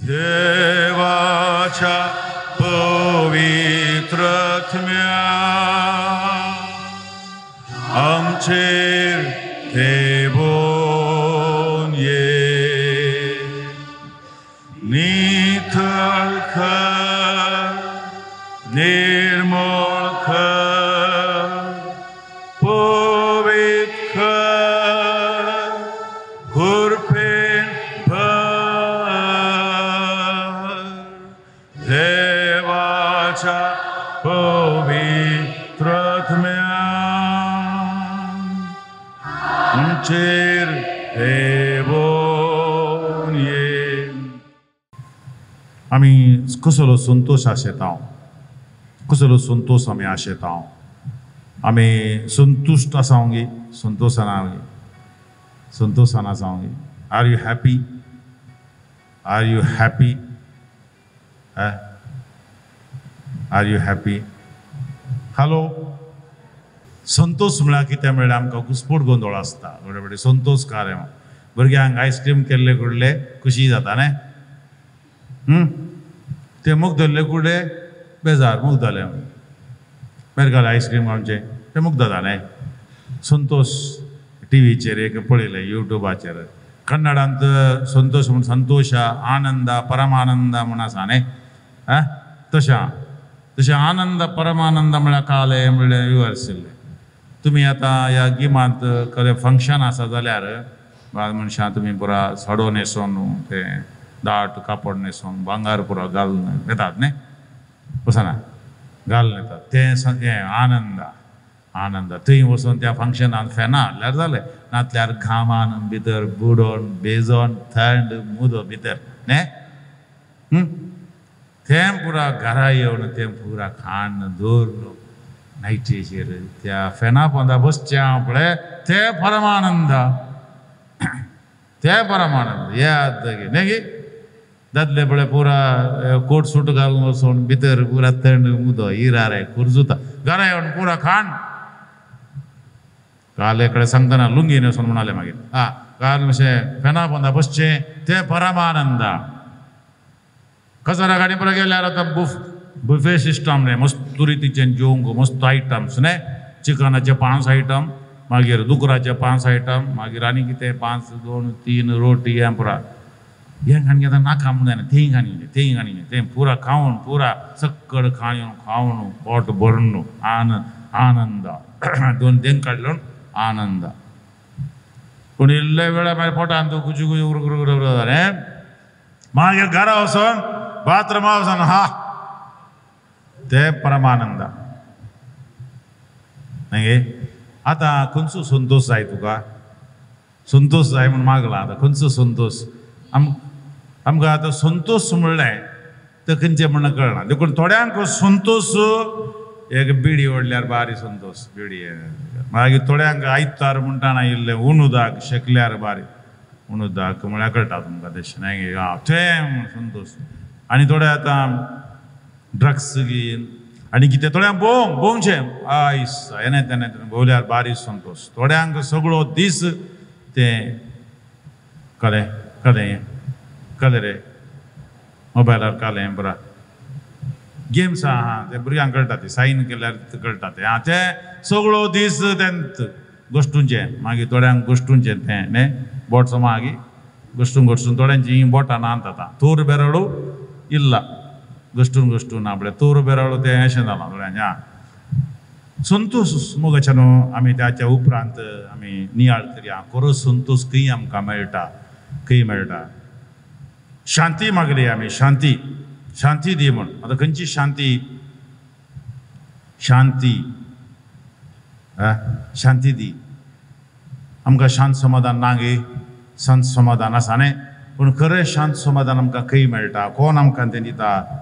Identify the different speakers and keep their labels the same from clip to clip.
Speaker 1: देवाच्या पवित्र आत्म्या आमचेर देवून ये नितळ कर निर्मळ कर पवित्र कर खुरपेन भर देवाच्या पवित्र आत्म्या आमचेर देवून ये. आमी कसलो संतोष आशेताव, कसलो संतोष आमी आशेताव. आमी संतुष्ट आसावंगी, संतोषान आसावंगी. Are you happy? Are you happy? Are you happy? Hello. संतोष म्हळ्यार कितें म्हळ्यार आमकां घुस्पोट गोंदळ आसता बडे संतोष कार्य. भुरग्यांक आयस्क्रीम केल्ले कुडले खुशी जाता न्हय. ते मूग धरले कुडे बेजार मूग जाले मागीर घाल आयस्क्रीम आमचे ते मूग जाता न्हय. संतोष टीव्हीचेर एक पळयलें युट्यूबाचेर कन्नडांत संतोष म्हण संतोष आनंद परमानंद म्हण आसा न्हय. तशें आनंद परमानंद म्हळ्यार काले म्हणल्यार विवर्सिल्ले. तुमी आतां ह्या गिमांत खरें फंक्शन आसा जाल्यार मनशां तुमी पुरा सडो न्हेसोन ते दाट कापड न्हेसोन भांगार पुरो घालून येतात न्हय. वचना घालून येतात तें आनंद आनंद. थंय वचून त्या फंक्शनान फेनां हाडल्यार जालें. नातल्यार घामान भितर बुडोवन बेजोन थंड मुदो भितर न्हय. तें पुरा घरा येवन तें पुरा खाण दवरलो नायटीचेर त्या फेना पोंदा बसचें हांव पळय तें परमानंद. तें परमानंद याद न्हय गे. दादले पळय पुरा कोट सूट घालून वचून भितर पुरा थंड मुदो हिरा रे कुरजुता घरा येवन पुरा खाण. काले कडेन सांगतना लुंगी न्हेसोन म्हणाले मागीर काल मातशें फेना पोंदा बसचें तें परमानंद. कचरा गाडी पळय गेल्यार आतां बुफे सिस्टम न्हय. मस्त रितीचें जेवंक मस्त आयटम्स न्हय. चिकनाचे 5 आयटम मागीर दुकराचे 5 आयटम मागीर आनी कितें 5 2 3 रोटी हें पुरा हें खाण घेता नाका म्हणून थंय खाणी तें पुरा खावन पुरा सक्कड खावन पोट भरून आनंद 2 देंग काडलो आनंद. पूण इल्ले वेळा मागीर पोटान तूं कुजी उरकुर जालें. मागीर घरा वचोन बाथरुमा वचोन ते परमानंद न्हय. आतां खंयचो संतोष जाय तुका? संतोष जाय म्हूण मागला. आतां खंयचो संतोष? आमकां आतां संतोष म्हणलें तें खंयचें म्हणून कळना. देखून थोड्यांक संतोष एक बिडी ओडल्यार बारी संतोष बिडी. मागीर थोड्यांक आयतार म्हणटाना इल्लें उणुदाक शेकल्यार बारी उणुदाक म्हळ्यार कळटा तुमकां तशें न्हय. तें संतोष. आनी थोडे आतां ड्रग्स घेवन आनी कितें थोड्यांक भोंवचें आयस येने तेने भोंवल्यार बारी संतोष. थोड्यांक सगळो दीस तें कळ्ळें रे मोबायलार कालें बरा गेम्स आहा ते भुरग्यांक कळटा. ते सायन केल्यार कळटा ते सगळो दीस तेंत गोश्टूंचें. मागीर थोड्यांक गोश्टूंचें तें न्हय बोट मागीर गोश्टून थोड्यांची बोटां नात आतां. तोर बेराळू इल्ला गोश्टून आपले तोर बेराळू तें अशें जालां थोड्यांचें. संतोष मोगाच्या न्हू. आमी त्याच्या उपरांत आमी नियाळ करया खरो संतोष खंय आमकां मेळटा. शांती मागली आमी. शांती दी म्हण. आतां खंयची शांती दी. आमकां शांत समाधान ना गे. शांत समाधान आसा न्हय. पूण खरें शांत समाधान आमकां खंय मेळटा? कोण आमकां तें दिता?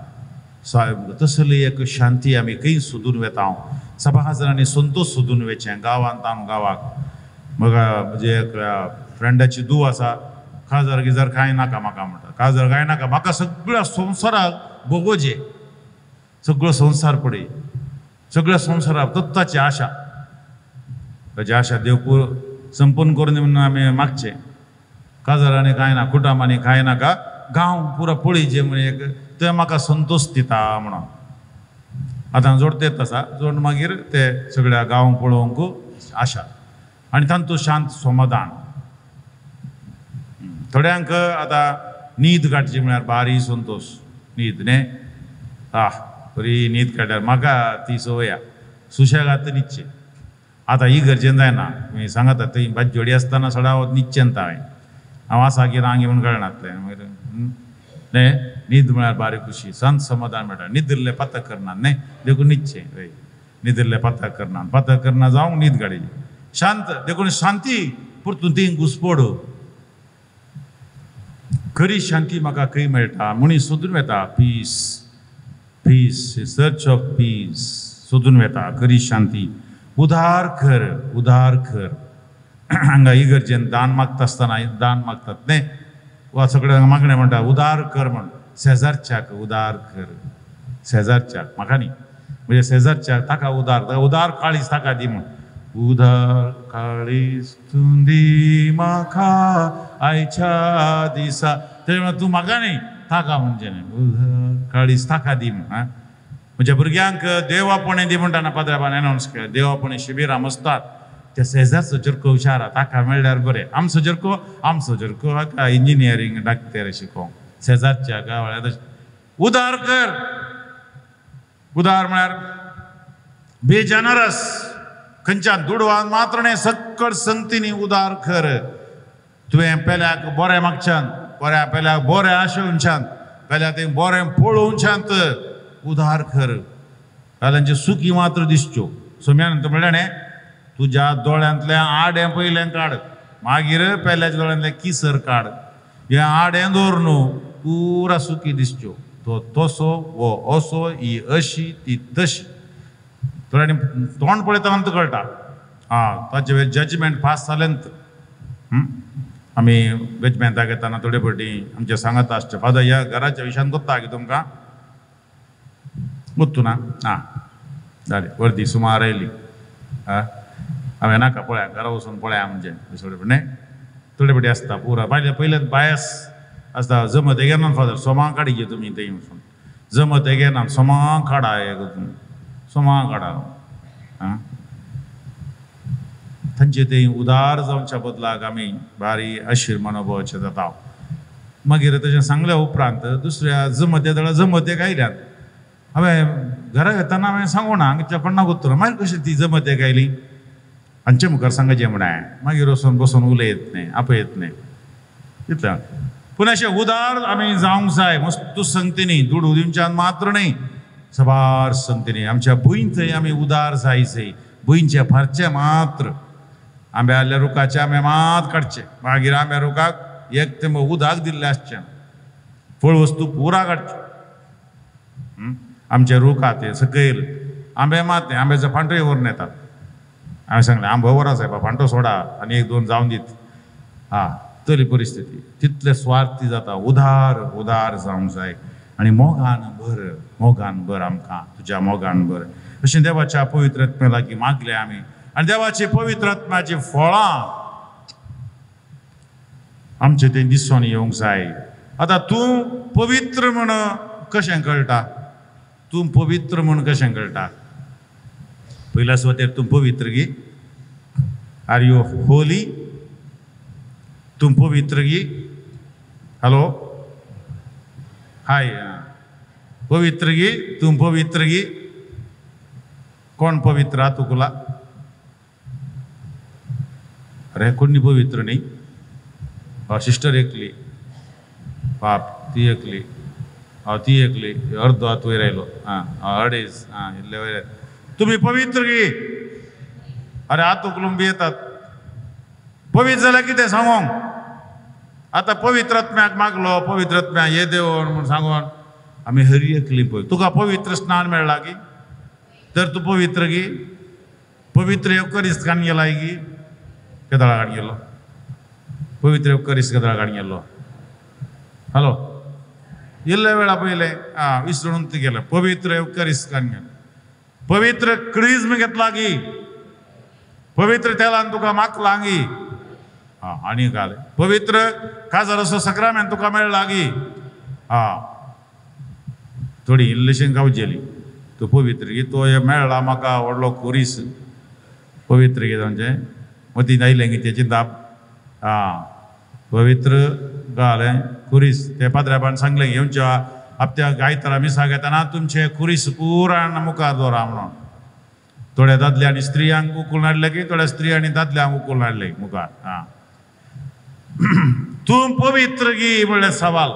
Speaker 1: तसली एक शांती आमी खंय सोदून वेता. सभाजनांनी संतोष सोदून वेचें गांवांत गांवाक. म्हजे एक फ्रेंडाची धूव आसा. काजार गिजार कांय नाका म्हाका म्हणटा. काजार कांय नाका म्हाका सगळ्या संवसाराक भोगोवचें. सगळो संवसार पळय. सगळ्या संवसाराक तत्वाची आशा. ताची आशा देव संपूर्ण करून म्हणून आमी मागचें. काजारांनी कांय ना कुटुंबांनी कांय नाका. गांव पुरा पळयचे म्हण एक ते म्हाका संतोष दिता म्हणून आतां जोडते तसा जोड मागीर ते सगळ्या गांव पळोवंक आशा आनी तांचो शांत समाधान थोड्यांक आतां न्हीद काडची म्हळ्यार भारी संतोष न्हीद न्ही बरी न्हीद काडल्यार म्हाका ती संवय सुशेगाद न्हिदचे आतां ही गरजेन जायना तुमी सांगात थंय बाजी जोडी आसतना सडा न्हिदचेंता हांव आसा की रांगे म्हूण कळनातलें मागीर न्ही न्हीद म्हळ्यार बारी खुशी शांत समाधान मेळटा न्हिदरले पातक करना न्ही देखून न्हिदचें हय न्हिदरले पातक करना जावंक न्हीद काडची शांत देखून शांती परतून ती घुसपड खरी शांती म्हाका खंय मेळटा मनीस सोदून वेता peace peace search of peace सोदून वेता खरी शांती उदार खर हांगा इगर्जेन दान मागता आसतना दान मागतात न्ही वा सगळ्यांक मागणें म्हणटा उदार कर म्हण शेजारच्याक उदार कर शेजारच्याक म्हाका न्ही म्हणजे शेजारच्याक ताका उदार काळीज ताका दी म्हण उदार काळीज तूं दी म्हाका आयच्या दिसा ते तूं म्हाका न्ही ताका म्हणजे न्ही उदार काळीज ताका दी म्हण म्हणजे भुरग्यांक देवापणे दी म्हणटाना पाद्राबान एनावन्स केलें देवापणे शिबिरां आसतात त्या शेजारचो जरको हुशार ताका मेळ्ळ्यार बरें आमचो जरको हाका इंजिनियरींग डाक्टर शिकोवंक शेजारच्या गांवांत उदार कर उदार म्हळ्यार बेजनरस खंयच्यान दुडवान मात्र न्ही सक्कड संगतींनी उदार कर तुवें पेल्याक बरें मागच्यान पेल्याक बरें आशेवच्यान पेल्याक तें बरें पळोवच्यान उदार कर तांचे सुखी मात्र दिसच्यो सोम्यान म्हणलें न्ही तुज्या दोळ्यांतलें आडें पयलें काड मागीर पेल्याच्या दोळ्यांतलें किसर काड हें आडें दवर न्हू पुरा सुखी दिसच्यो तो तसो वो असो ही अशी ती तशी थोड्यांनी तोंड पळयतना कळटा ताचे वेळेर जजमेंट पास जालेंत आमी जजमेंटाक येताना थोडे फावटी आमचे सांगता आसचे फादर ह्या घराच्या विशयान गोत्ता की तुमकां गोत्तू ना जालें वर्दी सुमार आयली हांवें नाका पळया घरा वचून पळया म्हणजे न्ही थोडे फावटी आसता पुरा पयलें बायस आसता जमत घेना फादर सोमां काडी घे तुमी थंय वचून जमत घेना सोमां काडा हे सोमां काडा तांचे ते उदार जावच्या बदलाक आमी बारी आशीर मनोवपाचे जाता मागीर तशें सांगल्या उपरांत दुसऱ्या जमते दळा जमतेक आयल्यात हांवें घरा येताना हांवें सांगूं ना हांगच्या पण्णाक उत्तर मागीर कशी ती जमतेक आयली हांचे मुखार सांगचें म्हणाय मागीर वचून बसून उलयत न्ही आपयत न्ही तितलें पूण अशें उदार आमी जावंक जाय मस्त संगतीनी दुडू दिवच्यान मात्र न्ही सबार संगतीनी आमच्या भुंय थंय आमी उदार जायचे भुंयचे फारचे मात्र आंब्या आल्या रुखाचे आंबे मात काडचे मागीर आंब्या रुखाक एक ते उदक दिल्लें आसचें फळ वस्तू पुरा काडचे आमचे रूख आहा ते सकयल आंबे मात न्ही आंब्याचो फांटोय व्हरून येतात हांवें सांगलें आंबो वर आसा फांटो सोडा आनी एक दोन जावन दीत तरी परिस्थिती तितले स्वार्थी जाता उदार जावंक जाय आनी मोगान भर आमकां तुज्या मोगान भर अशें देवाच्या पवित्र आत्म्या लागीं मागलें आमी आनी देवाची पवित्र आत्म्याची फळां आमचे तें दिसून येवंक जाय आतां तूं पवित्र म्हण कशें कळटा तूं पवित्र म्हण कशें कळटा पयल्या सुवातेर तूं पवित्र गी आर यू होली तूं पवित्र गी हॅलो हाय पवित्र गी तूं पवित्र गी कोण पवित्र आहा तुकुला अरे कोणी पवित्र न्ही सिस्टर एकली बाप ती एकली ती एकली अर्दो हात वयर आयलो अडेज इल्ले वयर तुमी पवित्र गी अरे हात उखलून बी येतात पवित्र जाल्यार कितें सांगोंक आतां पवित्र आत्म्याक मागलो पवित्र आत्म्या हे देवण म्हूण सांगोन आमी हरी एकली पळय तुका पवित्र स्नान मेळ्ळा गी तर तूं पवित्र गी पवित्र एवकरिस्तान गेलाय गी केदळा काड गेलो पवित्र एवकरिस्त केदळा काड गेलो हॅलो इल्ले वेळा पयले विसरून ती गेलो पवित्र एवकरिस्तान गेलो पवित्र क्रिज्म घेतला गी पवित्र तेलान तुका मागला गी आनी घाल पवित्र काजराचो सक्रामेंत तुका मेळ्ळा गी हा थोडी इल्लेशें गावजेली तो पवित्र गी तो मेळ्ळा म्हाका व्हडलो खुरीस पवित्र गी म्हणजे मग ती आयलें गी तेची दाब हा पवित्र घालें खुरीस ते पाद्र्याबान सांगलें येवच्या हप्त्या गायतारा मिसा घेताना तुमचे खुरीस पुराण मुखार दवरा म्हणून थोड्या दादल्यांनी स्त्रियांक उखलून हाडले की थोड्या स्त्रियांनी दादल्यांक उखलून हाडले मुखार हा तूं पवित्र गी म्हणलें सवाल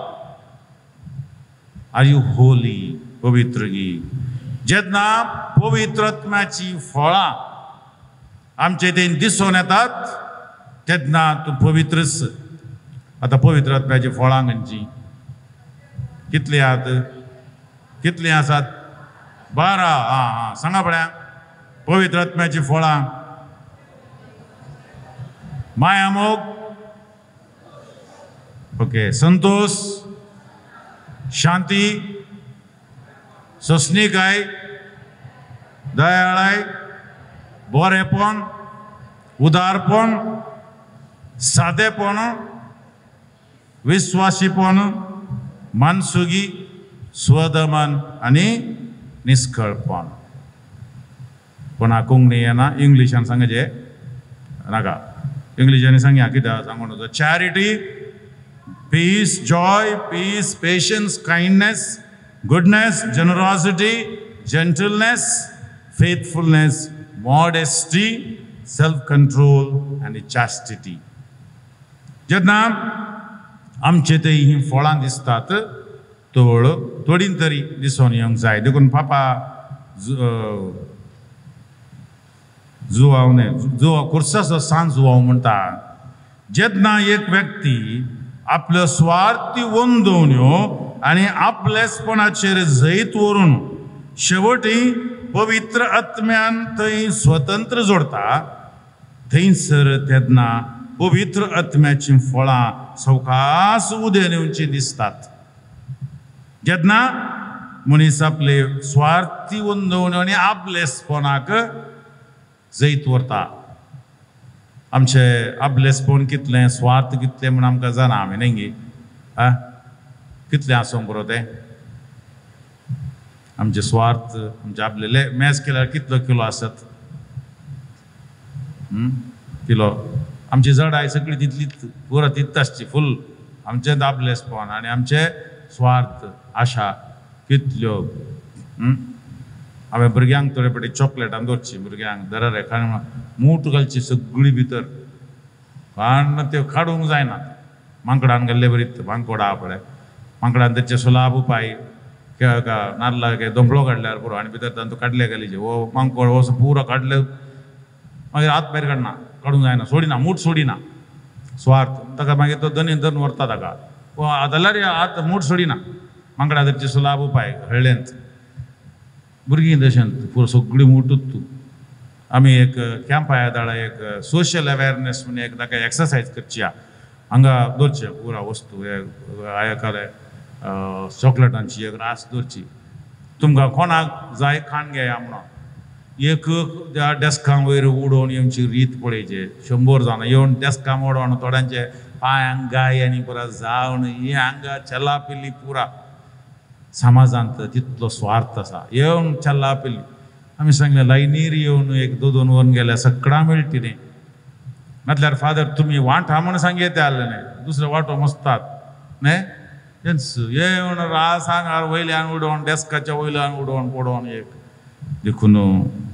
Speaker 1: आर यू होली पवित्र गी जेन्ना पवित्र आत्म्याची फळां आमचे तेन दिसून येतात तेन्ना तूं पवित्रच आतां पवित्र आत्म्याची फळां खंयची कितली आसात 12 हा सांगा पळया पवित्र आत्म्याची फळां माया मोग ओके संतोष शांती सस्निकाय दयाळाय बरेपण उदारपण साधेपण विश्वासीपण मानसुगी स्वदमन आणि निष्कळपण कोणा कोंकणी येना इंग्लिशान सांगचे नाका इंग्लिशांनी सांगया कित्याक सांगून charity peace joy peace patience kindness goodness generosity gentleness faithfulness modesty self control आणि चॅस्टिटी जेन्ना आमचे ते ही फळां दिसतात तवळ थोडीन तरी दिसून येवंक जाय देखून पापा जुवावने जुवा कुर्साचो सांज जुवाव म्हणटा जेन्ना एक व्यक्ती आपल्यो स्वार्थी वंदवण्यो आनी आपलेसपणाचेर जैत व्हरून शेवटी पवित्र आत्म्यान थंय स्वतंत्र जोडता थंयसर तेन्ना पवित्र आत्म्याची फळां सवकास उदेन येवची दिसतात जेन्ना मनीस आपले स्वार्थी वंदवण्यो आनी आपलेसपणाक जैत व्हरता आमचे आपलेसपण कितलें स्वार्थ कितलें म्हण आमकां जाणा आमी न्ही गे कितलें आसूंक पुरो तें आमचे स्वार्थ आमचे आपले मॅच केल्यार कितलो किलो आसत किलो आमची जडाय सगळी तितलीच पुरो तितली आसची फुल आमचें आपलेसपण आनी आमचे स्वार्थ आशा कितल्यो हांवें भुरग्यांक थोडे फावटी चॉकलेटां दवरची भुरग्यांक दर रे कारण मूठ घालची सगळी भितर कारण त्यो काडूंक जायना मांकडान गेल्ले बरीत मांकोडा पळय मांकडान तेचे सुलाब उपाय नाल्ला दोंपलो काडल्यार पुरो आनी भितर तातूंत काडले गेलीचे वो मांकोड वो पुरो काडले मागीर हात भायर काडना काडूंक जायना सोडिना मूठ सोडिना स्वार्थ ताका मागीर तो दनीन धरून व्हरता ताका जाल्यार हात मूठ सोडिना मांकडा तेचे सुलाब उपाय हळ्ळेंत भुरगीं तशेंच पुरो सगळी मूठूच तूं आमी एक कॅम्पा येताळा एक सोशियल अवेरनेस म्हणून एक ताका एक्सरसायज करची हांगा दवरचे पुरा वस्तू आयकाले चॉकलेटांची एक रास दवरची तुमकां कोणाक जाय खाण घेया म्हणून एक त्या डेस्कां वयर उडोवन येवची रीत पळयचे 100 जाण येवन डेस्कां मोडोवन थोड्यांचे पांयांक गाय आनी पुरा जावन ही हांगा चला पिल्ली पुरा समाजांत तितलो स्वार्थ आसा येवन चल्ला पिल्ली आमी सांगलें लायनीर येवन एक 2 वन गेल्या सकाळां मेळटी न्ही नातल्यार फादर तुमी वांटा म्हणून सांगे ते आसले न्ही दुसरे वांटो मसतात न्ही तेंच येवन रास हांगार वयल्यान उडोवन डेस्काच्या वयल्यान उडोवन पडोवन एक देखून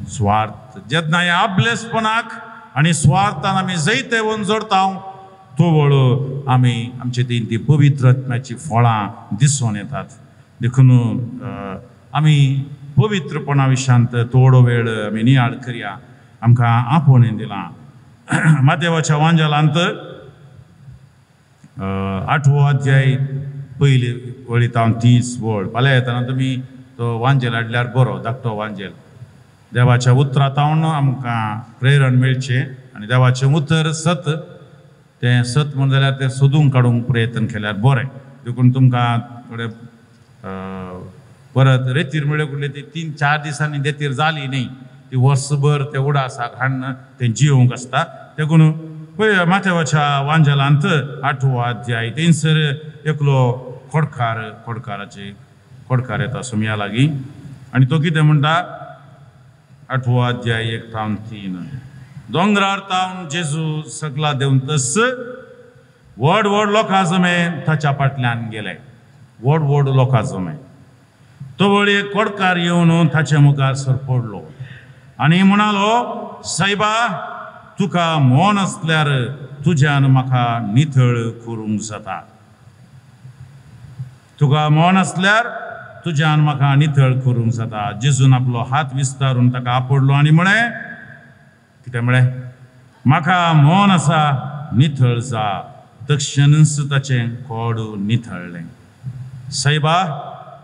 Speaker 1: स्वार्थ जेन्ना ह्या आपलेसपणाक आनी स्वार्थान आमी जैत येवन जोडता तो वळ आमी आमचे ती पवित्र आत्म्याची फळां दिसून येतात देखून आमी पवित्रपणा विशयांत थोडो वेळ आमी नियाळ करया आमकां आपोवणें दिलां मातेवाच्या वांजलांत 8वो अध्याय पयली वळीतावन 30 वळ फाल्यां येताना तुमी तो वांजेल हाडल्यार बरो धाकटो वांजेल देवाच्या उतरांतावन आमकां प्रेरण मेळचें आनी देवाचें उतर सत तें सत म्हण जाल्यार तें सोदूंक काडूंक प्रयत्न केल्यार बरें देखून तुमकां थोडे परत रेतीर म्हळ्यार कुठले ती 3-4 दिसांनी देतीर जाली न्ही ती वर्सभर ते उडासाक हाडून तें जिवंक आसता देखून माथेवाच्या वांजलांत 8वो अध्याय थंयसर एकलो खोडकार येता सुमया लागीं आनी तो कितें म्हणटा 8वो अध्याय 1-3 दोंगरार तावन जेजू सगला देवन तस व्हड व्हड लोकां जमे ताच्या फाटल्यान गेले व्हड व्हड लोकां जमे तो वळी एक खोडकार येवन ताचे मुखार सर पडलो आनी म्हणालो सायबा तुका मोन असल्यार तुज्यान म्हाका नितळ करूंक जाता तुका मोन असल्यार तुज्यान म्हाका नितळ करूंक जाता जेजून आपलो हात विस्तारून ताका आपडलो आनी म्हळें कितें म्हळें म्हाका मोन आसा नितळ जा तक्षणच ताचें कोड नितळ्ळें सायबा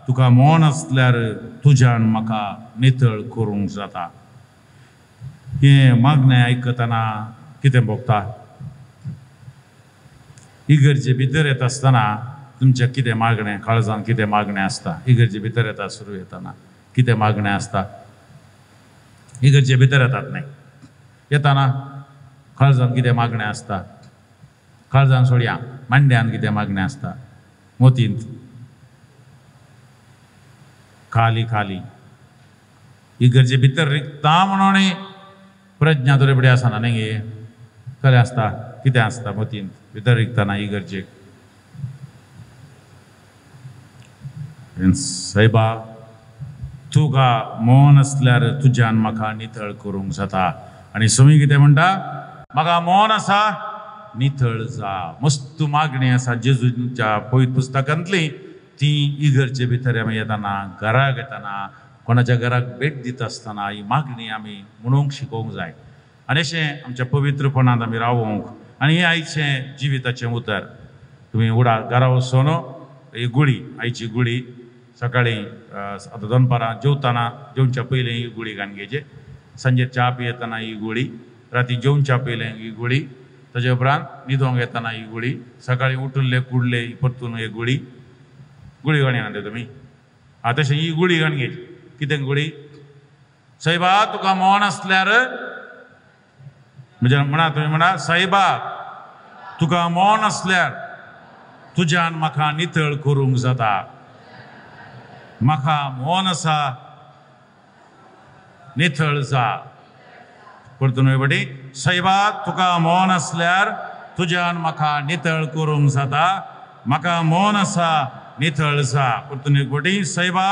Speaker 1: तुका मोन असल्यार तुज्यान म्हाका नितळ करूंक जाता हे मागणें आयकतना कितें भोगता इगर्जे भितर येता आसतना तुमचें कितें मागणें काळजान कितें मागणें आसता इगर्जे भितर येता सुरू येताना कितें मागणें आसता इगर्जे भितर येतात न्ही येताना काळजान कितें मागणें आसता काळजान सोडया मांड्यान कितें मागणें आसता मोतींत खाली खाली इगर्जे भितर रिक्ता म्हणून प्रज्ञा दुरेबडी आसना न्ही खरें आसता कितें आसता मोतींत भितर रिक्ताना इगर्जेक सायबा तुका मोन असल्यार तुज्यान म्हाका नितळ करूंक जाता आनी सुमी कितें म्हणटा म्हाका मोन आसा नितळ जा मस्त मागणी आसा जेजूच्या पवित्र पुस्तकांतली ती इगर्जे भितर आमी येताना घराक येताना कोणाच्या घराक भेट दिता आसतना ही मागणी आमी म्हणूंक शिकोवंक जाय आनी अशें आमच्या पवित्रपणांत आमी रावूंक आनी हें आयचें जिविताचें उतर तुमी उडा घरा वचून ही गुळी आयची गुळी सकाळीं आतां दनपारां जेवताना जेवच्या पयलीं ही गुळी घालून घेवचे सांजे च्या पियेतना ही गुळी राती जेवच्या पयलीं ही गुळी ताचे उपरांत न्हिदोंक येताना ही गुळी सकाळीं उठले कुडले परतून ही गुळी घालून येना तुमी तशें ही गुळी घालून घेवची कितें गुळी सायबा तुका मोन असल्यार म्हणजे म्हणा तुमी म्हणा सायबा तुका मोन असल्यार तुज्यान म्हाका नितळ करूंक जाता म्हाका मोन आसा नितळ जा परतून बडी सायबा तुका मोन असल्यार तुज्यान म्हाका नितळ करूंक जाता म्हाका मोन आसा नितळ जा परतून बडी सायबा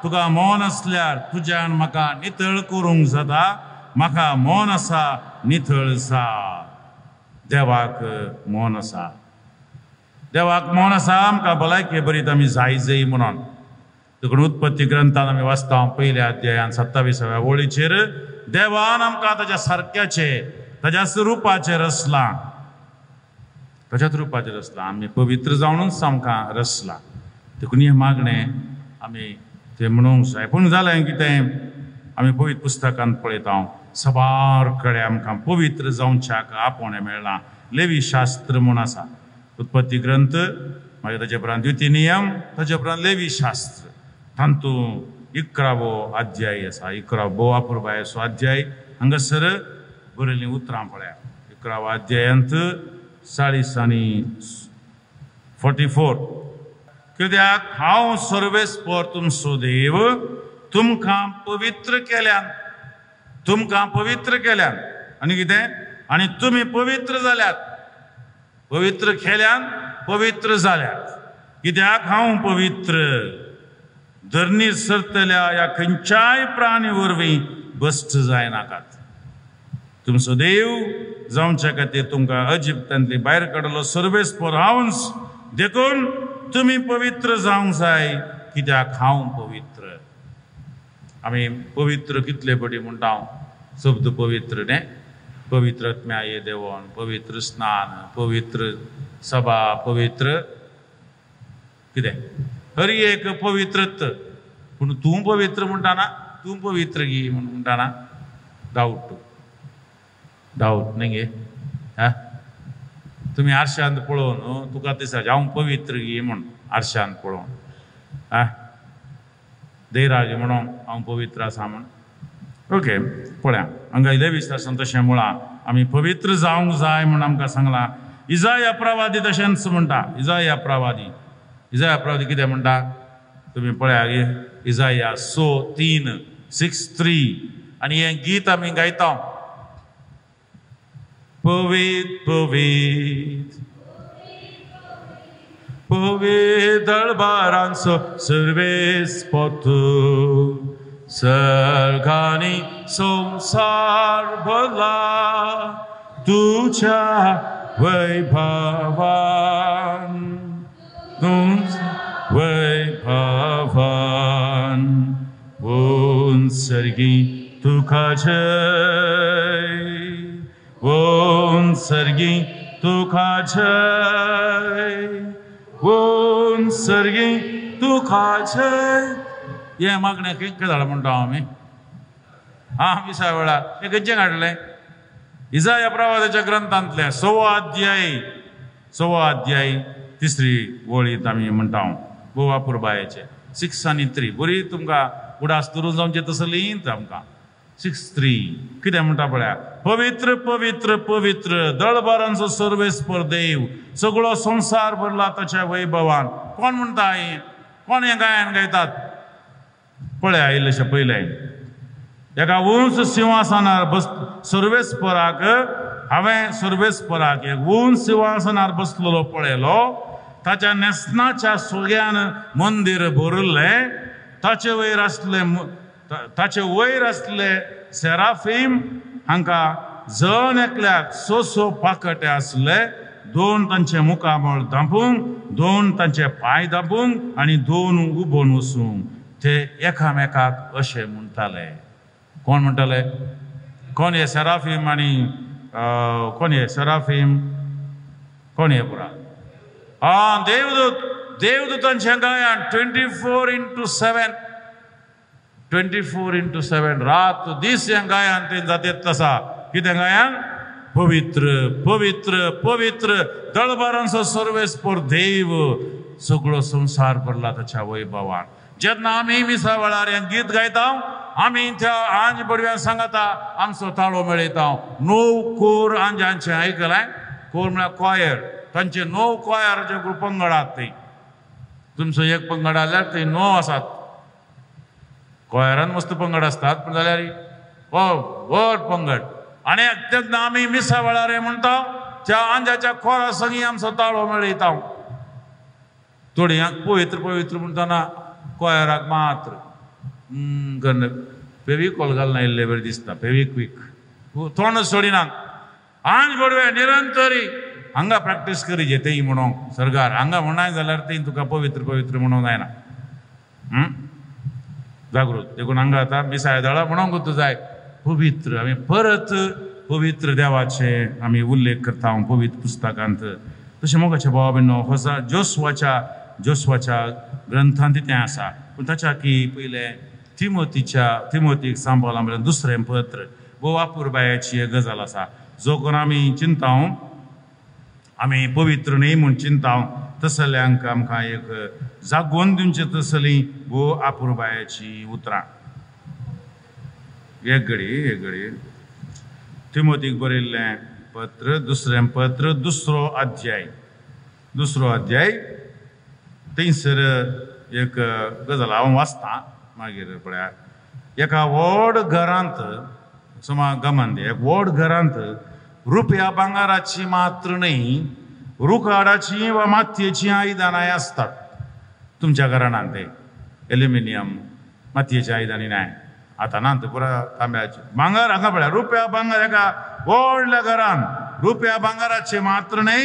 Speaker 1: तुका मोन असल्यार तुज्यान म्हाका नितळ करूंक जाता म्हाका मोन आसा नितळ जा देवाक मोन आसा देवाक मोन आसा आमकां भलायकी बरीत आमी जाय म्हणून देखून उत्पत्ती ग्रंथांत आमी वाचता पयल्या अध्यायान 27व्या वळीचेर देवान आमकां ताच्या सारक्याचे ताच्याच रुपाचेर रचलां ताच्याच रुपाचेर रचलां आमी पवित्र जावनूच आमकां रचलां देखून हे मागणें आमी ते म्हणूंक जाय पूण जालें कितें आमी पवित्र पुस्तकांत पळयता सबार कडेन आमकां पवित्र जावच्याक आपोवणें मेळना लेवी शास्त्र म्हूण आसा उत्पत्ती ग्रंथ मागीर ताचे उपरांत द्वितीय नियम ताचे उपरांत लेवी शास्त्र तातूंत 11वो अध्याय आसा 11वो अपुरबायेचो अध्याय हांगासर बरयल्लीं उतरां पळया 11व्या अध्यायांत 40 आनी 44 कित्याक हांव सर्वेस्पर तुमचो देव तुमकां पवित्र केल्यान आनी कितें आनी तुमी पवित्र जाल्यात पवित्र केल्यान पवित्र जाल्यात कित्याक हांव पवित्र धरणीर सरतल्या ह्या खंयच्याय प्राणी वरवीं बश्ट जायनाकात तुमचो देव जावच्या खातीर तुमकां इजिप्तांतली भायर काडलो सर्वेस्पर हांवच देखून तुमी पवित्र जावंक जाय कित्याक हांव पवित्र आमी पवित्र कितले बडी म्हणटा शब्द पवित्र न्ही पवित्रत्म्या ये देवोन पवित्र स्नान पवित्र सभा पवित्र कितें हर एक पवित्रत पूण तूं पवित्र म्हणटाना तूं पवित्र गी म्हूण म्हणटाना डावट न्ही गे हा तुमी आरशांत पळोवन तुका दिसता हांव पवित्र गी म्हूण आरशांत पळोवन आ देराज म्हणून हांव पवित्र आसा म्हूण ओके पळया हांगा लेवी शास्त्रांत तशें म्हळां आमी पवित्र जावंक जाय म्हूण आमकां सांगलां इजाया प्रवादी तशेंच म्हणटा इजाया प्रवादी इजाया प्रवादी कितें म्हणटा तुम्ही पळया इजाया 6:3 आणि हे गीत आमी गायता पवित पवित पवित दळबारांचो सर्वेस पोतू सर्गांनी संसार भरला तुझ्या वैभवान वैभवान ओन सर्गी तुका जय ओन सर्गी तुका जय ओन सर्गी तुका जय हे मागणे कितके झाडां म्हणटा आमी विसा वेळार हे खंयचें काडलें इजाया प्रवादाच्या ग्रंथांतले 6 अध्याय 3 वळीत आमी म्हणटा गोवा पुरबायेचे 6 आणि 3 बरी तुमकां उडास धरून जावचे तसलींच आमकां 6:3 कितें म्हणटा पळया पवित्र पवित्र पवित्र दळबारांचो सर्वेस्पर देव सगळो संसार भरला ताच्या वैभवान कोण म्हणटा कोण हें गायन गायतात पळया इल्लेशें पयलें एका उंच सिंहासनार सर्वेस्पराक हांवें सर्वेस्पराक एक उंच सिंहासनार बसलेलो पळयलो ताच्या नेसनाच्या सोग्यान मंदिर भरिल्लें ताचे वयर आसले सेराफीम हांकां जण एकल्याक 6 पाकटे आसले 2 तांचे मुखामळ धांपूंक 2 तांचे पाय धांपूंक आनी 2 उबोन वसूंक ते एकामेकाक अशें म्हणटाले कोण म्हणटाले कोण हे सेराफीम आनी कोण हे सेराफीम कोण हे पुरा देवदूतांचें गायन 24/7 रात दीस हें गायन ते जातेत आसा कितें गायन पवित्र पवित्र पवित्र दळबारांचो सर्वेस्पर देव सगळो संसार भरला ताच्या वैभवान जेन्ना आमी मिसा वेळार हें गीत गायता आमी त्या आंज बडव्यान सांगता आमचो ताळो मेळयता 9 कोर आंजांचें आयकलां कोर म्हळ्यार कॉयर तांचे 9 कॉयराचे पंगड आसात थंय तुमचो एक पंगड जाल्यार थंय 9 आसात कॉयरान मस्त पंगड असतात पण जाल्यार व्हड पंगड आनी तेन्ना आमी मिसा वेळार हें म्हणटा त्या आंजाच्या खोरा संगी आमचो ताळो मेळयता थोड्यांक पवित्र पवित्र म्हणटना कॉयराक मात्र फेविकॉल घालून आयिल्ले बरें दिसता फेविक्विक तोंड सोडिनात आंज बडवे निरंतरी हांगा प्रॅक्टीस करीचे तेय म्हणोंक सरकार हांगा म्हणाय जाल्यार तें तुका पवित्र पवित्र म्हणूंक जायना जागृत देखून हांगा आतां मिसाय दळा म्हणोंकूच जाय पवित्र आमी परत पवित्र देवाचे आमी उल्लेख करता पवित्र पुस्तकांत तशें मोगाचे भाव भयणो होसा जोस्वाच्या ग्रंथांत तें आसा पूण ताच्या की पयले तिमोतीक सांबाळा म्हळ्यार 2 पत्र बोवा पुरबायाची एक गजाल आसा जो कोण आमी चिंता आमी पवित्र न्ही म्हूण चिंता तसल्यांक आमकां एक जागोवन दिवचें तसलीं भो आपुरबायाची उतरां एक घडी तिमोतीक बरयल्लें पत्र 2 पत्र 2 अध्याय थंयसर एक गजाल हांव वाचतां मागीर पळया एका व्हड घरांत समा गमन एक व्हड घरांत रुपया भांगाराची मात्र न्ही रुखाडाची वा मातयेची आयदनां आसतात तुमच्या घरांत ते एल्युमिनियम मातयेची आयदनां नाय आतां ना पुरा तांब्याची भांगर हांगा पळया रुपया भांगर एका व्हडल्या घरांत रुपया भांगाराची मात्र न्ही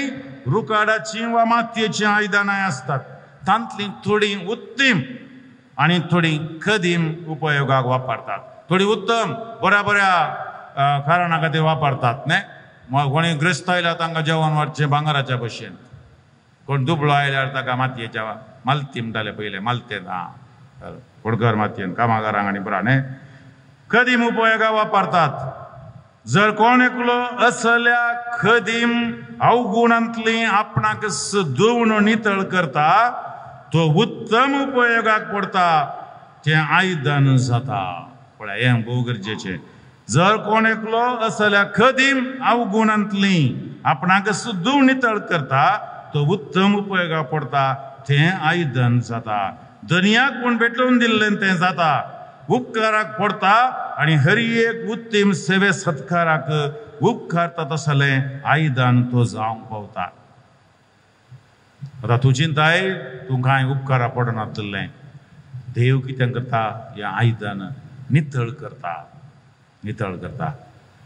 Speaker 1: रुखाडाची वा मातयेची आयदनां आसतात तांतलीं थोडी उत्तम आनी थोडी कदीम उपयोगाक वापरतात थोडी उत्तम बऱ्या कारणा खातीर वापरतात न्ही कोणी ग्रस्त आयल्यार तांकां जेवण वाडचें भांगराच्या भशेन कोण दुबळो आयल्यार ताका मातयेच्या मालती म्हणटाले पयले मालतेन कुडकर मातयेन कामागारांक आनी बरा न्ही कदीम उपयोगाक वापरतात जर कोण एकलो असल्या कदीम अवगुणांतली आपणाक धुवन नितळ करता तो उत्तम उपयोगाक पडटा तें आयदन जाता पळय हें भोव गरजेचें जर कोण एकलो असल्या कदीम अवगुणांतली आपणाक धुवन नितळ करता तो उत्तम उपयोगाक पडटा तें आयदन जाता. दनयाक कोण पेटोवन दिल्लें तें जाता. उपकाराक पडटा आनी हर एक उत्तम सेवे सत्काराक उपकारता तसलें आयदन तो जावंक पावता. आतां तूं चिंताय तूं कांय उपकारा पडनासलें. देव कितें करता? हें आयदन नितळ करता, नितळ करता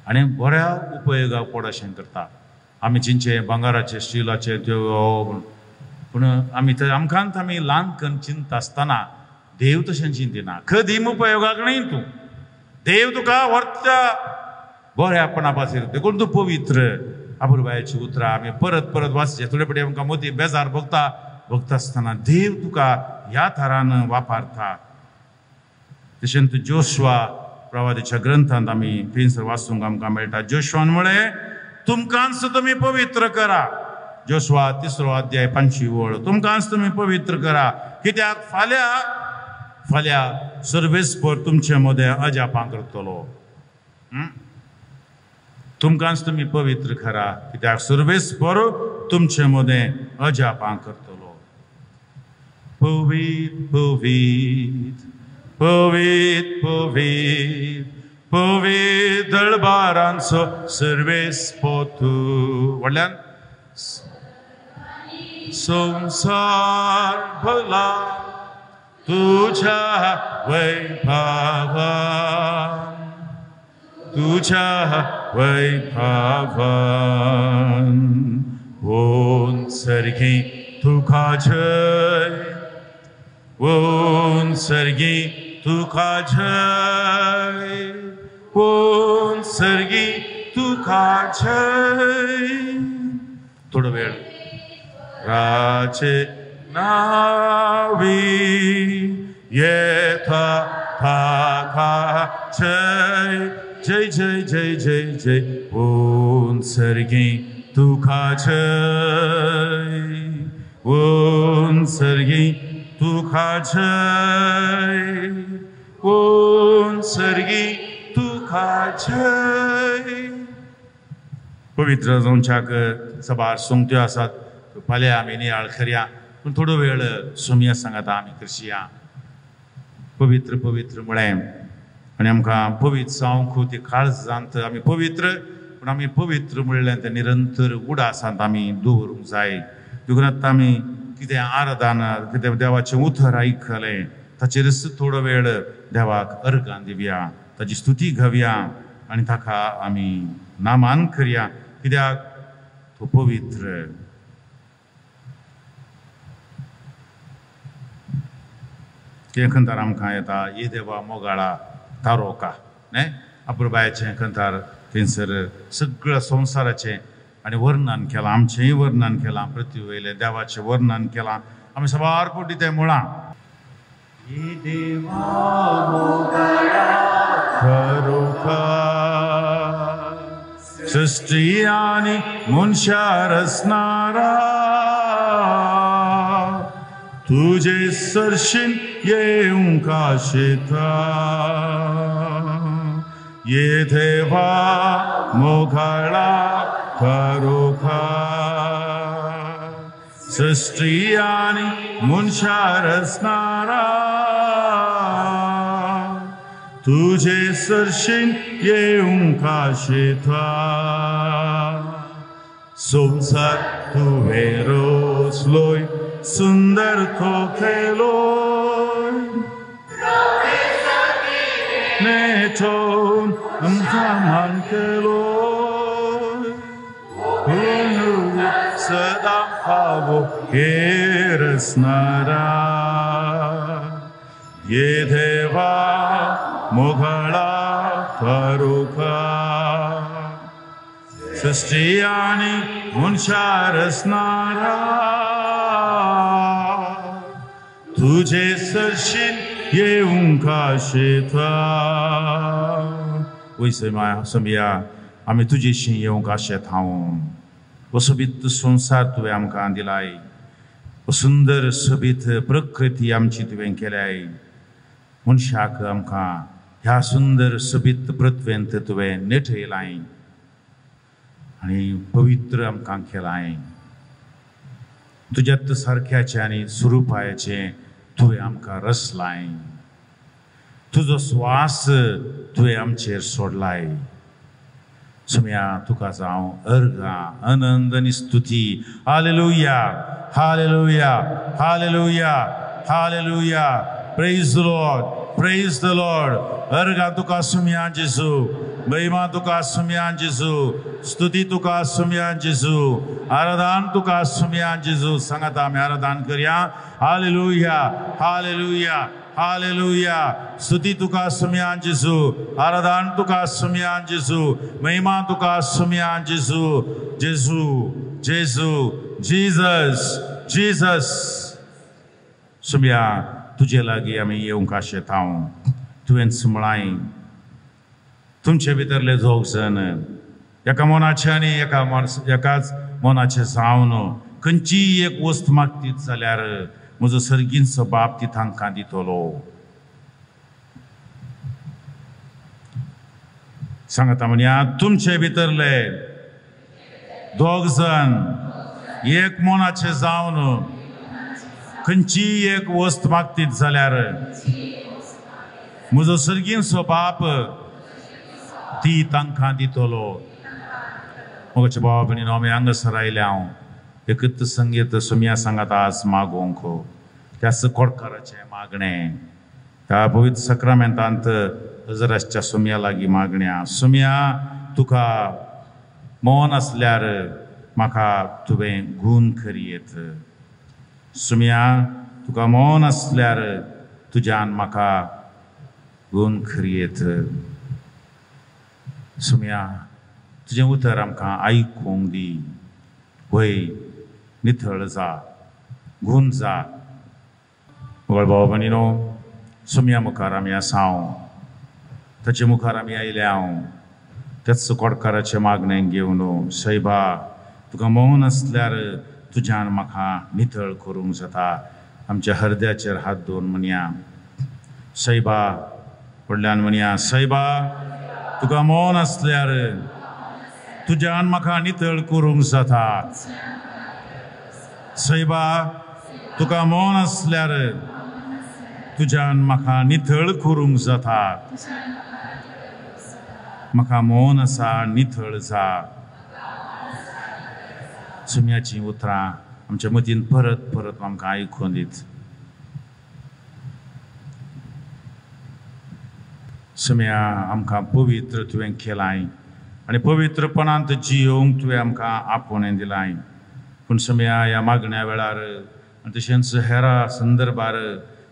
Speaker 1: आनी बऱ्या उपयोगाक पडशें करता. आमी चिंचे भांगाराचे स्टिलाचे त्यो पूण आमी थंय आमकांत आमी ल्हानकण चिंता आसतना देव तशें चिंतिना. खदीम उपयोगाक न्ही तूं. देव तुका व्हरता बऱ्यापणा पासून. देखून तूं पवित्र. आपुरबायाची उतरां आमी परत परत वाचचे. थोडे फावटी आमकां मोदी बेजार भोगता आसतना देव तुका ह्या थरान वापरता. तशेंच जोशुआ प्रवादीच्या ग्रंथांत आमी थंयसर वाचूंक आमकां मेळटा. जोशुआन म्हळें तुमकांच तुमी पवित्र करा. जोशुआ 3 अध्याय 5 वळ. तुमकांच तुमी पवित्र करा कित्याक फाल्यां सर्वेस्पर तुमचे मदें अजापां करतलो. तुमकांच तुमी पवित्र करा कित्याक सर्वेस्पर तुमचे मदें अजापां करतलो. पवित्र पवित्र पवित्र पवित्र पवित्र दळबारांचो सर्वेस्पर तूं. व्हडल्यान संसार भला तुझ्या वैभवान, तुझ्या वैभवान. ओन सर्गी तुका जय, ओन सर्गी तुका जय, ओन सर्गी तुका जय. थोडा वेळ. राजे नावी येता थाका जय, जय जय जय जय जय. ओन सर्गी तुका जय, ओन सर्गी तुका जय, ओन सर्गी तुका जय. पवित्र जावच्याक सभार सोंगत्यो आसात. फाल्यां आमी नियाळ करया पूण थोडो वेळ सोमया सांगात आमी करशीया. पवित्र पवित्र म्हळें आनी आमकां पवित्र जावंक ती काळज जांत आमी पवित्र. पूण आमी पवित्र म्हणलें तें निरंतर उडासांत आमी दवरूंक जाय. देखून आतां आमी कितें आराधना कितें देवाचें उतर आयकलें ताचेरच थोडो वेळ देवाक अर्गां दिवया, ताची स्तुती घेवया आनी ताका आमी नामान करया कित्याक तो पवित्र. तें खंतार आमकां येता ये देवा मोगाळा तारोका न्हय. आपुरबायाचें खंतार थंयसर सगळ्या संवसाराचें आनी वर्णन केलां. आमचेंय वर्णन केलां, पृथ्वी वयलें देवाचें वर्णन केलां. आमी सबार फावटी तें म्हळां. ये देवा मोगाळा तारोका सृष्टी आनी मनशां रचणारा तुझे सरशीन येवंक आशेता. ये देवा मोगाळा तारोका सृष्टी आनी मनशां रचणारा तुझे सरशीन येवंक आशेता. संवसार तुवें रचलोय सुंदर तो खेलोय नेठोन मान केलोय. सदा फावो रचणारा ये देवा मोगाळा तारोका सृष्टी आनी मनशां रचणारा तुझे सरशीन येवंक आशेता. वयसय समया आमी तुजेशी येवंक आशेत हांव. हो सोबीत संवसार तुवें आमकां दिलाय. हो सुंदर सोबीत प्रकृती आमची तुवें केल्याय. मनशाक आमकां ह्या सुंदर सोबीत पृथ्वेंत तुवें नेठयलाय आनी पवित्र आमकां केलाय. तुझ्यात सारख्याचे आणि स्वरूपायाचे तुवें आमकां रचलाय. तुजो स्वास तुवें आमचेर सोडलाय. सुम्या तुका जावं अर्गा आनंद आनी स्तुती. Hallelujah, hallelujah, hallelujah, hallelujah. Praise the Lord, praise the Lord. अर्गा तुका सुम्या जेजू, महिमा तुका सुम्या जेजू, स्तुती तुका सुम्या जेजू, आराधन तुका सुम्या जेजू. सांगात आमी आराधन करया. Hallelujah, hallelujah, hallelujah. स्तुती तुका सुम्या जेजू, आराधन तुका सुम्या जेजू, महिमा तुका सुम्या जेजू. जेजू, जेजू, जीजस, जीजस. सुम्या तुजे लागीं आमी येवंक आशेताव. तुवें म्हळाय तुमचे भितरले दोग जण एका मोनाचे आनी एकाच मोनाचे जावन खंयची एक वस्त मागतीत जाल्यार म्हजो सर्गींचो बाप ती तांकां दितलो. सांगता म्हणया तुमचे भितरले दोग जण एक मोनाचे जावन खंयची एक वस्त मागतीत जाल्यार म्हजो सर्गींचो बाप ती तांकां दितलो. मोगाचे भावा भयणीनो, आमी हांगासर आयले हांव एकच संगीत सुम्या सांगात आज मागोवंक. त्याच कोडकाराचें मागणें त्या पवित्र सक्रामेंतांत हजराच्या सुम्या लागीं मागण्या. सुम्या तुका मौन आसल्यार म्हाका तुवें गूण करीत. सुम्या तुका मौन आसल्यार तुज्यान म्हाका गूण करीत. सुम्या तुजें उतर आमकां आयकूंक दी. वय नितळ जा, गूण जा. मोगळ भाव भयणीनो, सुम्या मुखार आमी आसाव. ताचे मुखार आमी आयले हांव त्याच कोडकाराचें मागणें घेवन. सैबा तुका मौन आसल्यार तुज्यान म्हाका नितळ करूंक जाता. आमच्या हृदयाचेर हात दवरून म्हणया. सैबा व्हडल्यान म्हणया. सैबा तुका मौन आसल्यार तुज्यान म्हाका नितळ करूंक जाता. सैबा तुका मौन आसल्यार तुज्यान म्हाका नितळ करूंक जाता. म्हाका मौन आसा, नितळ जा. सुम्याची उतरां आमच्या मतीन परत परत आमकां आयकून दीत. सुम्या आमकां पवित्र तुवें केलाय आनी पवित्रपणांत जियोवंक तुवें आमकां आपोवणें दिलाय. पूण सुम्या ह्या मागण्या वेळार आनी तशेंच हेरा संदर्भार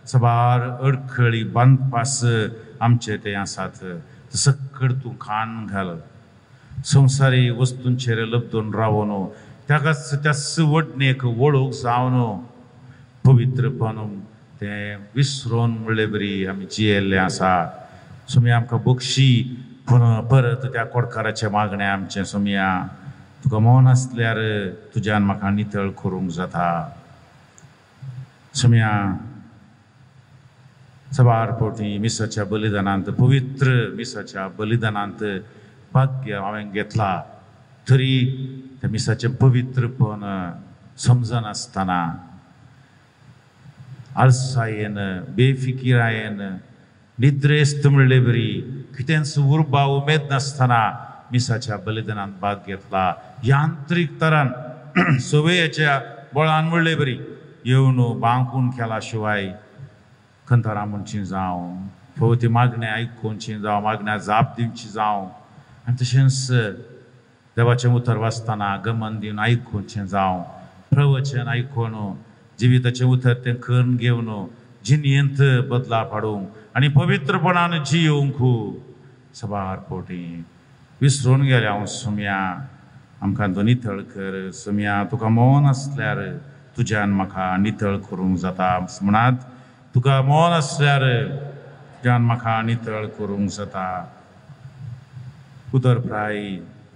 Speaker 1: सबार अडखळी बांदपास आमचे ते आसात. सकड तूं खाण घाल. संवसारी वस्तूंचेर लबदून रावून त्याच वडणेक वळूंक जावन पवित्रपण तें विसरून म्हणले बरी आमी जियेल्ले आसा. सुम्या आमकां बक्षी परत त्या कोडकाराचे मागणें आमचें. सुम्या तुका मौन आसल्यार तुज्यान म्हाका नितळ करूंक जाता. सुम्या सबार पोटी मिसाच्या बलिदानांत, पवित्र मिसाच्या बलिदानांत भाग्य हांवें घेतला. तरी त्या मिसाचें पवित्रपण समजनासतना आलसायेन, बेफिकिरायेन, निद्रेस्त म्हणले बरी कितेंच उर्बा उमेद नासतना मिसाच्या बलिदानांत भाग घेतला. यांत्रीक तरान सवयेच्या बळान म्हणले बरी येवन बांकून केला शिवाय खंतारां म्हणची जावं, फवती मागणें आयकूनची जावं, मागण्या जाप दिवची जावं, आनी तशेंच देवाचें उतर वाचतना गमन दिवन आयकूनचें जावं, प्रवचन आयकून जिविताचें उतर तें करून घेवन जिणेंत बदला पाडूंक आनी पवित्रपणान जियोवंक सबार पोटी विसरून गेले हांव. सुम्या आमकां तो नितळ कर. सुम्या तुका मौन आसल्यार तुज्यान म्हाका नितळ करूंक जाता. म्हणात तुका मौन आसल्यार तुज्यान म्हाका नितळ करूंक जाता. उदरप्राय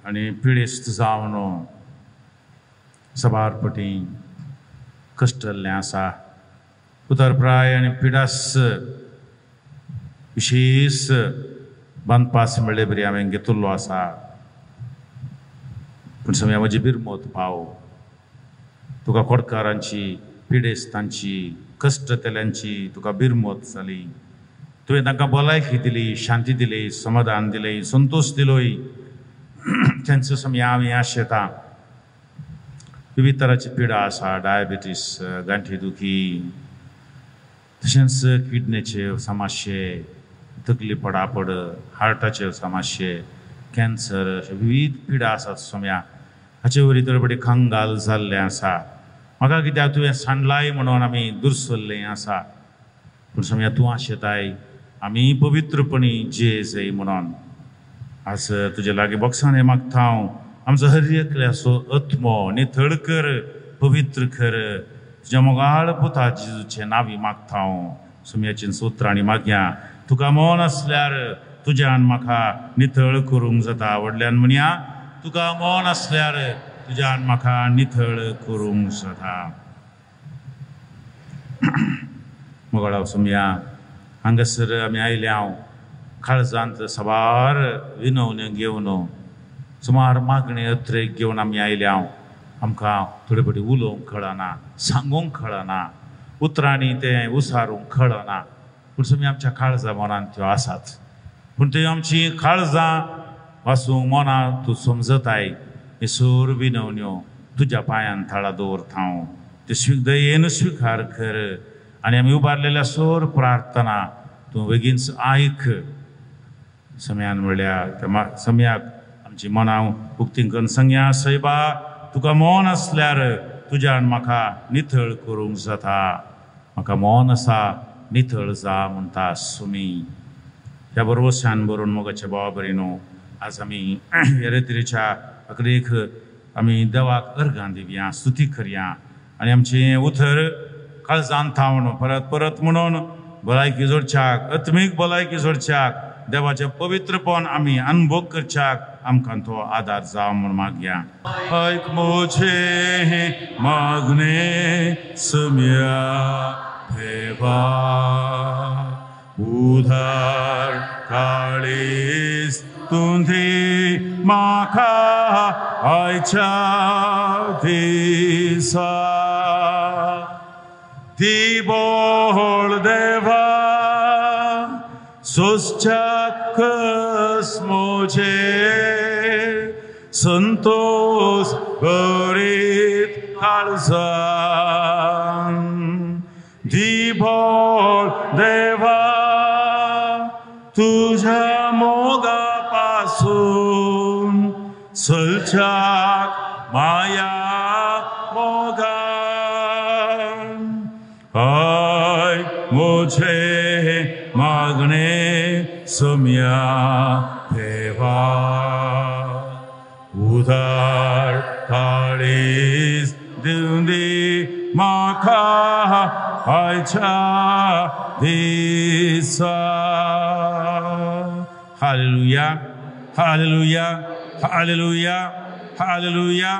Speaker 1: आनी पिडेस्त जावन सबार पटी कश्टल्लें आसा. उदरप्राय आनी पिडास विशेष बांदपास म्हणले बरी हांवें घेतिल्लो आसा. पूण सुम्या म्हजी बिरमोत पाव तुका खोडकारांची पिडेस्तांची कश्ट तेल्यांची तुका बिरमत जाली तुवें तांकां भलायकी दिली शांती दिली समाधान दिलें संतोष दिलोय त्यांचो समया हांवें आशेता विविध तरांची पिडा आसा डायबिटीस गांठी दुखी तशेंच किडनीचे समस्ये तकली पडापड हार्टाचे समस्ये कॅन्सर अशे विविध पिडा आसात सोम्या हाचे वरी तर बडी खंगाल जाल्लें आसा म्हाका कित्याक तुवें सांडलाय म्हणून आमी दुर्सल्लें आसा पूण सोम्या तूं आशेताय आमी पवित्रपणी जियेजय म्हणून आज तुजे लागीं बोक्सांनी मागता हांव आमचो हर एकल्याचो आत्मो नितळ कर पवित्र कर तुज्या मोगाळ पुता जेजूचे नांवी मागता हांव सोम्याचीं सोत्रांनी मागया तुका मन आसल्यार तुज्यान म्हाका नितळ करूंक जाता व्हडल्यान म्हणया तुका मन आसल्यार तुज्यान म्हाका नितळ करूंक जाता मोगाळाव सोम्या हांगासर आमी आयले हांव काळजांत सवार विनवण्यो घेवन सुमार मागणे अत्रेक घेवन आमी आयले हांव आमकां थोडे फावटी उलोवंक कळना सांगूंक कळना उतरांनी तें उसारूंक कळना पूण सोम्या आमच्या काळजा मनांत त्यो आसात पूण त्यो आमची काळजां वाचूंक मनां तूं समजताय हे सोर विनवण्यो तुज्या पांयान थाळा दवरता हांव त्यो दयेन स्विकार कर आनी आमी उबारलेल्या सोर प्रार्थना तूं बेगीनच आयक सम्यान म्हणल्यार सम्याक आमची मनां उक्ती करून सांगया सैबा तुका मन आसल्यार तुज्यान म्हाका नितळ करूंक जाता म्हाका मन आसा नितळ जा म्हणटा सुमी ह्या बरोवशान बरोवन मोगाचे भावा भयणो आज आमी हे तरेच्या अकरेक आमी देवाक अर्गां दिवया स्तुती करया आनी आमचें उतर काळजांत थावन परत परत म्हणून भलायकी जोडच्याक आत्मीक भलायकी जोडच्याक देवाचें पवित्रपण आमी अनुभव करच्याक आमकां तो आदार जावं म्हूण मागया ऐक मोचे मागणे सम्या देवा उधार काळीज तुंधी म्हाका आयच्या दिसा दिबोळ देवा सोसच्याकस मोजे संतोष भरीत काळजान दिबोळ देवा तुझ्या मोगा पासून सलच्याक माया मोगान आय मोझे मागणे सम्या देवा उदार काळीज दिवंदी म्हाका आयच्या दिसा हालेलुया हालेलुया हालेलुया हालेलुया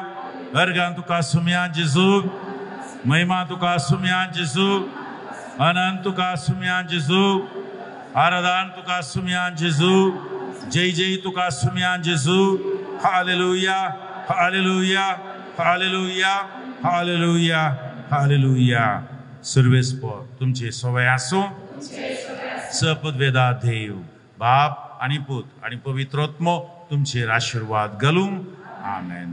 Speaker 1: अर्गान तुका सुम्या जेजू महिमा तुका सुम्या जेजू अनंत तुका सुम्या जेजू आराधन तुका सुम्या जेजू जय जय तुका सुम्या जेजू hallelujah hallelujah hallelujah hallelujah hallelujah सर्वेस्पर तुमचे सवय आसूं सपदवेदा देव बाप आणि पुत आणि पवित्रोत्मो तुमचेर आशीर्वाद घालूं आमेन.